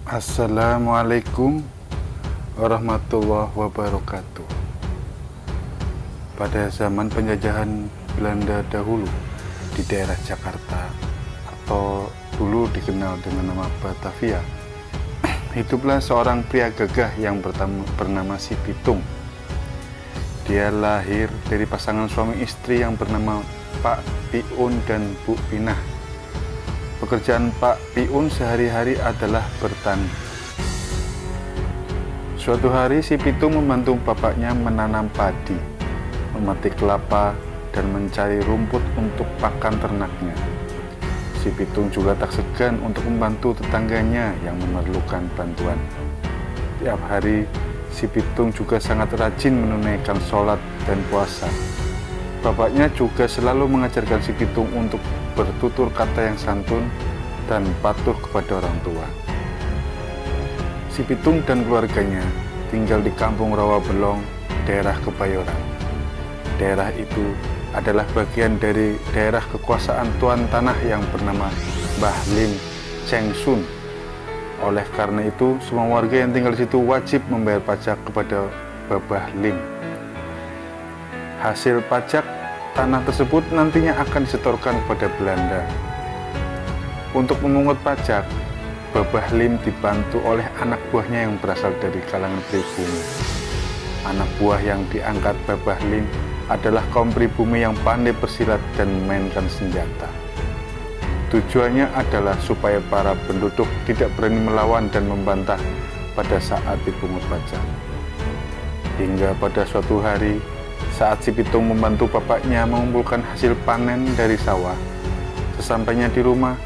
Assalamualaikum warahmatullahi wabarakatuh. Pada zaman penjajahan Belanda dahulu di daerah Jakarta atau dulu dikenal dengan nama Batavia, hiduplah seorang pria gagah yang bernama Si Pitung. Dia lahir dari pasangan suami istri yang bernama Pak Piun dan Bu Pinah. Pekerjaan Pak Piun sehari-hari adalah bertani. Suatu hari Si Pitung membantu bapaknya menanam padi, memetik kelapa, dan mencari rumput untuk pakan ternaknya. Si Pitung juga tak segan untuk membantu tetangganya yang memerlukan bantuan. Tiap hari, Si Pitung juga sangat rajin menunaikan sholat dan puasa. Bapaknya juga selalu mengajarkan Si Pitung untuk bertutur kata yang santun dan patuh kepada orang tua. Si Pitung dan keluarganya tinggal di kampung Rawabelong, daerah Kebayoran. Daerah itu adalah bagian dari daerah kekuasaan tuan tanah yang bernama Mbah Lim Cheng Sun. Oleh karena itu, semua warga yang tinggal di situ wajib membayar pajak kepada Babah Lim. Hasil pajak tanah tersebut nantinya akan disetorkan kepada Belanda. Untuk memungut pajak, Babah Lim dibantu oleh anak buahnya yang berasal dari kalangan pribumi. Anak buah yang diangkat Babah Lim adalah kaum pribumi yang pandai bersilat dan memainkan senjata. Tujuannya adalah supaya para penduduk tidak berani melawan dan membantah pada saat dipungut pajak. Hingga pada suatu hari, saat Si Pitung membantu bapaknya mengumpulkan hasil panen dari sawah, sesampainya di rumah,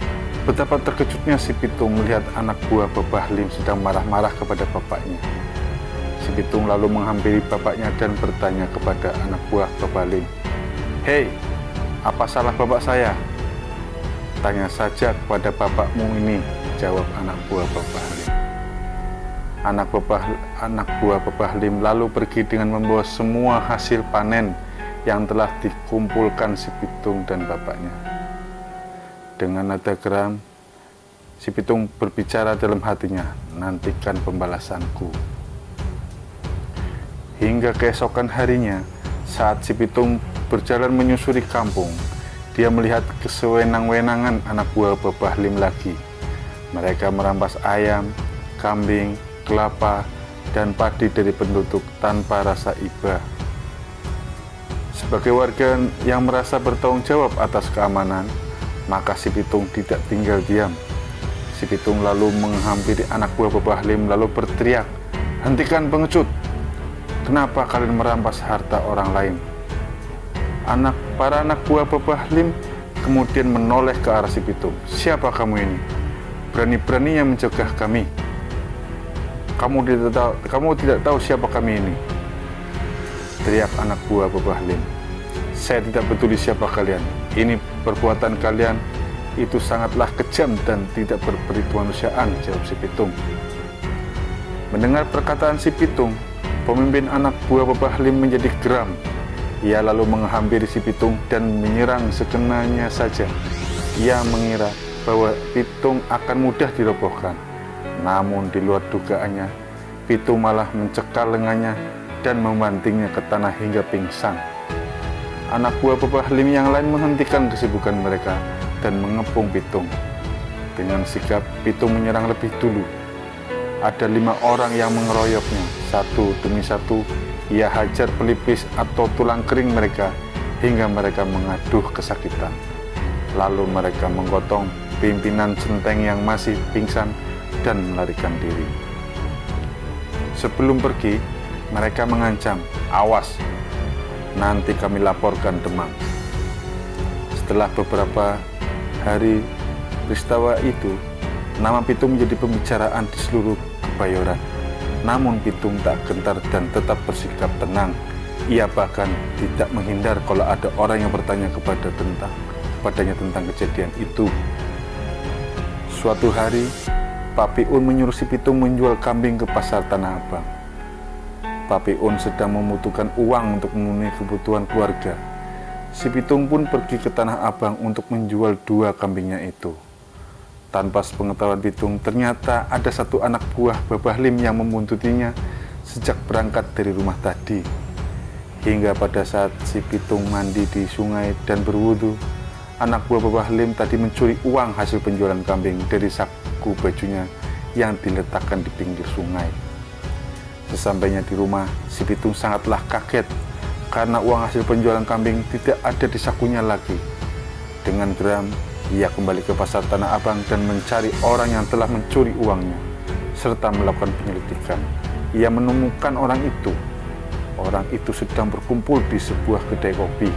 betapa terkejutnya Si Pitung melihat anak buah Babah Lim sedang marah-marah kepada bapaknya. Si Pitung lalu menghampiri bapaknya dan bertanya kepada anak buah Babah Lim, "Hei, apa salah bapak saya?" "Tanya saja kepada bapakmu ini," jawab anak buah Babah Lim. Anak buah Babah Lim lalu pergi dengan membawa semua hasil panen yang telah dikumpulkan Si Pitung dan bapaknya. Dengan nada geram, Si Pitung berbicara dalam hatinya, "Nantikan pembalasanku." Hingga keesokan harinya, saat Si Pitung berjalan menyusuri kampung, dia melihat kesewenang-wenangan anak buah Babah Lim lagi. Mereka merampas ayam, kambing, kelapa, dan padi dari penduduk tanpa rasa iba. Sebagai warga yang merasa bertanggung jawab atas keamanan, maka Si Pitung tidak tinggal diam. Si Pitung lalu menghampiri anak buah Babah Lim lalu berteriak, "Hentikan pengecut! Kenapa kalian merampas harta orang lain?" Para anak buah Babah Lim kemudian menoleh ke arah Si Pitung. "Siapa kamu ini? Berani-beraninya mencegah kami. Kamu tidak tahu siapa kami ini?" teriak anak buah Babah Lim. "Saya tidak peduli siapa kalian. Ini perbuatan kalian itu sangatlah kejam dan tidak berberi kemanusiaan," jawab Si Pitung. Mendengar perkataan Si Pitung, pemimpin anak buah Babah Lim menjadi geram. Ia lalu menghampiri Si Pitung dan menyerang sekenanya saja. Ia mengira bahwa Pitung akan mudah dirobohkan. Namun di luar dugaannya, Pitung malah mencekal lengannya dan membantingnya ke tanah hingga pingsan. Anak buah Babah Lim yang lain menghentikan kesibukan mereka dan mengepung Pitung. Dengan sigap, Pitung menyerang lebih dulu. Ada 5 orang yang mengeroyoknya. Satu demi satu, ia hajar pelipis atau tulang kering mereka hingga mereka mengaduh kesakitan. Lalu mereka menggotong pimpinan centeng yang masih pingsan dan melarikan diri. Sebelum pergi, mereka mengancam, "Awas, nanti kami laporkan Demang." Setelah beberapa hari peristiwa itu, nama Pitung menjadi pembicaraan di seluruh Kebayoran. Namun Pitung tak gentar dan tetap bersikap tenang. Ia bahkan tidak menghindar kalau ada orang yang bertanya kepadanya tentang kejadian itu. Suatu hari, Pak Piun menyuruh Si Pitung menjual kambing ke pasar Tanah Abang. Pak Piun sedang membutuhkan uang untuk memenuhi kebutuhan keluarga. Si Pitung pun pergi ke Tanah Abang untuk menjual 2 kambingnya itu. Tanpa sepengetahuan Pitung, ternyata ada satu anak buah Babah Lim yang membuntutinya sejak berangkat dari rumah tadi. Hingga pada saat si Pitung mandi di sungai dan berwudu, anak buah Babah Lim tadi mencuri uang hasil penjualan kambing dari saku bajunya yang diletakkan di pinggir sungai. Sesampainya di rumah, si Pitung sangatlah kaget karena uang hasil penjualan kambing tidak ada di sakunya lagi. Dengan geram, ia kembali ke pasar Tanah Abang dan mencari orang yang telah mencuri uangnya, serta melakukan penyelidikan. Ia menemukan orang itu. Orang itu sedang berkumpul di sebuah kedai kopi.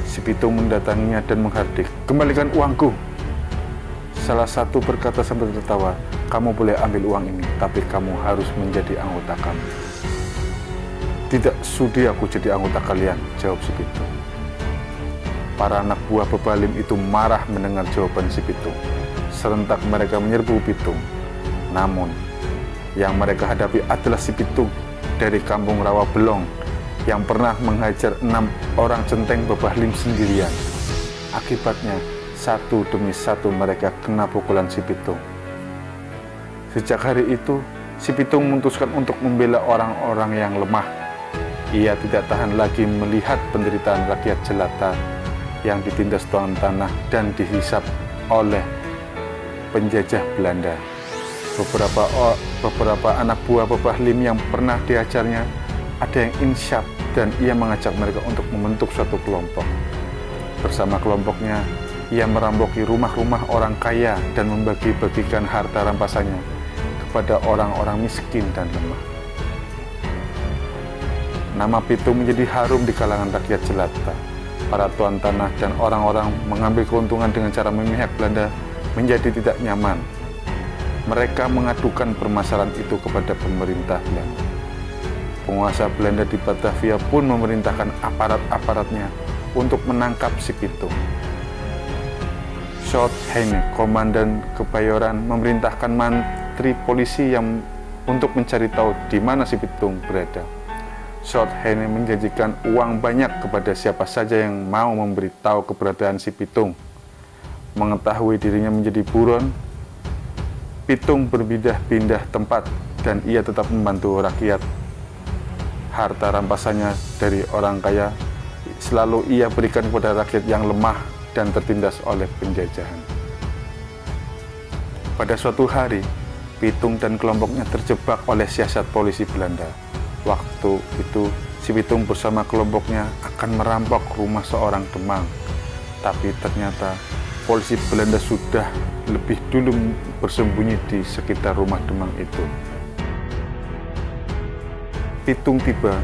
Si Pitung mendatanginya dan menghardik, "Kembalikan uangku." Salah satu berkata sambil tertawa, "Kamu boleh ambil uang ini, tapi kamu harus menjadi anggota kami." "Tidak sudi aku jadi anggota kalian," jawab si Pitung. Para anak buah Babah Lim itu marah mendengar jawaban si Pitung. Serentak mereka menyerbu Pitung. Namun, yang mereka hadapi adalah si Pitung dari kampung Rawa Belong yang pernah menghajar 6 orang centeng Babah Lim sendirian. Akibatnya, satu demi satu mereka kena pukulan si Pitung. Sejak hari itu, si Pitung memutuskan untuk membela orang-orang yang lemah. Ia tidak tahan lagi melihat penderitaan rakyat jelata yang ditindas tuan tanah dan dihisap oleh penjajah Belanda. Beberapa anak buah Babah Lim yang pernah diajarnya ada yang insyaf dan ia mengajak mereka untuk membentuk suatu kelompok. Bersama kelompoknya, ia merampoki rumah-rumah orang kaya dan membagi-bagikan harta rampasannya kepada orang-orang miskin dan lemah. Nama Pitung menjadi harum di kalangan rakyat jelata. Para tuan tanah dan orang-orang mengambil keuntungan dengan cara memihak Belanda menjadi tidak nyaman. Mereka mengadukan permasalahan itu kepada pemerintah Belanda. Penguasa Belanda di Batavia pun memerintahkan aparat-aparatnya untuk menangkap si Pitung. Short Heine, komandan Kebayoran, memerintahkan mantri polisi yang untuk mencari tahu di mana si Pitung berada. Short Heine menjanjikan uang banyak kepada siapa saja yang mau memberitahu keberadaan si Pitung. Mengetahui dirinya menjadi buron, Pitung berpindah-pindah tempat dan ia tetap membantu rakyat. Harta rampasannya dari orang kaya selalu ia berikan kepada rakyat yang lemah dan tertindas oleh penjajahan. Pada suatu hari, Pitung dan kelompoknya terjebak oleh siasat polisi Belanda. Waktu itu, si Pitung bersama kelompoknya akan merampok rumah seorang Demang. Tapi ternyata polisi Belanda sudah lebih dulu bersembunyi di sekitar rumah Demang itu. Pitung tiba,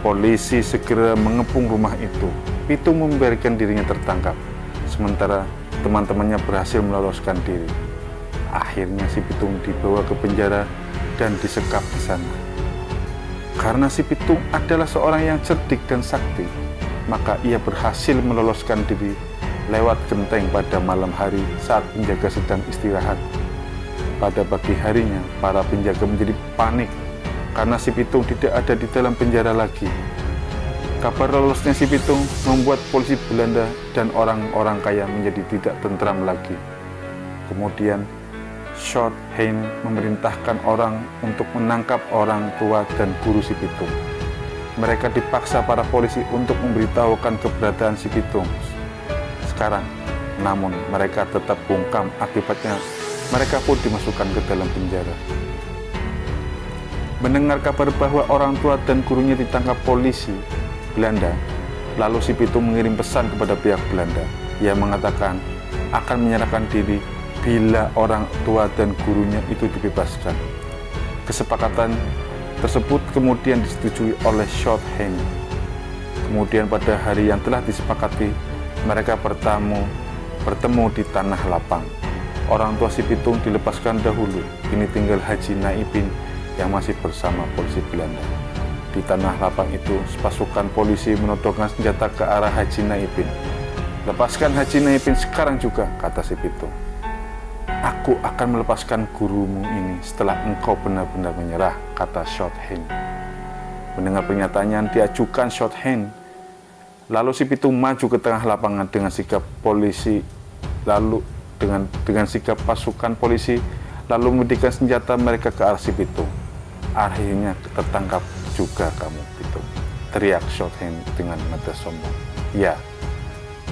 polisi segera mengepung rumah itu. Pitung membiarkan dirinya tertangkap, sementara teman-temannya berhasil meloloskan diri. Akhirnya si Pitung dibawa ke penjara dan disekap di sana. Karena si Pitung adalah seorang yang cerdik dan sakti, maka ia berhasil meloloskan diri lewat genteng pada malam hari saat penjaga sedang istirahat. Pada pagi harinya, para penjaga menjadi panik karena si Pitung tidak ada di dalam penjara lagi. Kabar lolosnya si Pitung membuat polisi Belanda dan orang-orang kaya menjadi tidak tentram lagi. Kemudian, Short Heine memerintahkan orang untuk menangkap orang tua dan guru si Pitung. Mereka dipaksa para polisi untuk memberitahukan keberadaan si Pitung. Sekarang, namun mereka tetap bungkam, akibatnya mereka pun dimasukkan ke dalam penjara. Mendengar kabar bahwa orang tua dan gurunya ditangkap polisi Belanda, lalu si Pitung mengirim pesan kepada pihak Belanda. Ia mengatakan akan menyerahkan diri bila orang tua dan gurunya itu dibebaskan. Kesepakatan tersebut kemudian disetujui oleh Short Heine. Kemudian pada hari yang telah disepakati, mereka bertemu di Tanah Lapang. Orang tua si Pitung dilepaskan dahulu, kini tinggal Haji Naipin yang masih bersama polisi Belanda. Di Tanah Lapang itu, pasukan polisi menodongkan senjata ke arah Haji Naipin. "Lepaskan Haji Naipin sekarang juga," kata si Pitung. "Aku akan melepaskan gurumu ini setelah engkau benar-benar menyerah," kata Short Heine. Mendengar pernyataan yang diajukan Short Heine, lalu si Pitung maju ke tengah lapangan dengan sikap polisi, lalu dengan sigap pasukan polisi, lalu memedikan senjata mereka ke arah si Pitung. Akhirnya tertangkap juga kamu, Pitung, teriak Shorthand dengan nada sombong. Ya,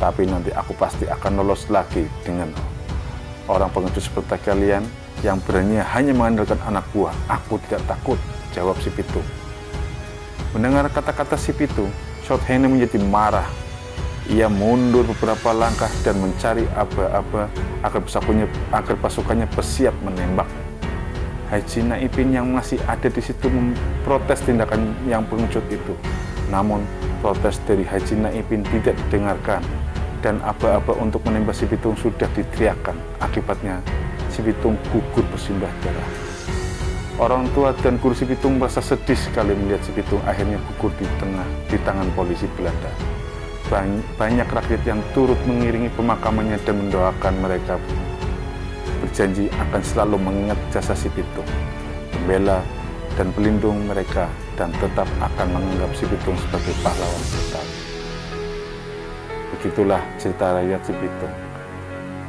tapi nanti aku pasti akan lolos lagi dengan orang pengecut seperti kalian yang berani hanya mengandalkan anak buah. Aku tidak takut, jawab si Pitung. Mendengar kata-kata si Pitung, Shorthand menjadi marah. Ia mundur beberapa langkah dan mencari aba-aba agar pasukannya bersiap menembak. Haji Naipin yang masih ada di situ memprotes tindakan yang pengecut itu. Namun, protes dari Haji Naipin tidak didengarkan dan aba-aba untuk menembak si Pitung sudah diteriakkan. Akibatnya, si Pitung gugur bersimbah darah. Orang tua dan guru si Pitung merasa sedih sekali melihat si Pitung akhirnya gugur di tangan polisi Belanda. Banyak rakyat yang turut mengiringi pemakamannya dan mendoakan mereka, berjanji akan selalu mengingat jasa si Pitung, membela dan pelindung mereka, dan tetap akan menganggap si Pitung sebagai pahlawan Betawi. Begitulah cerita rakyat si Pitung.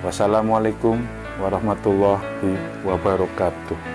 Wassalamualaikum warahmatullahi wabarakatuh.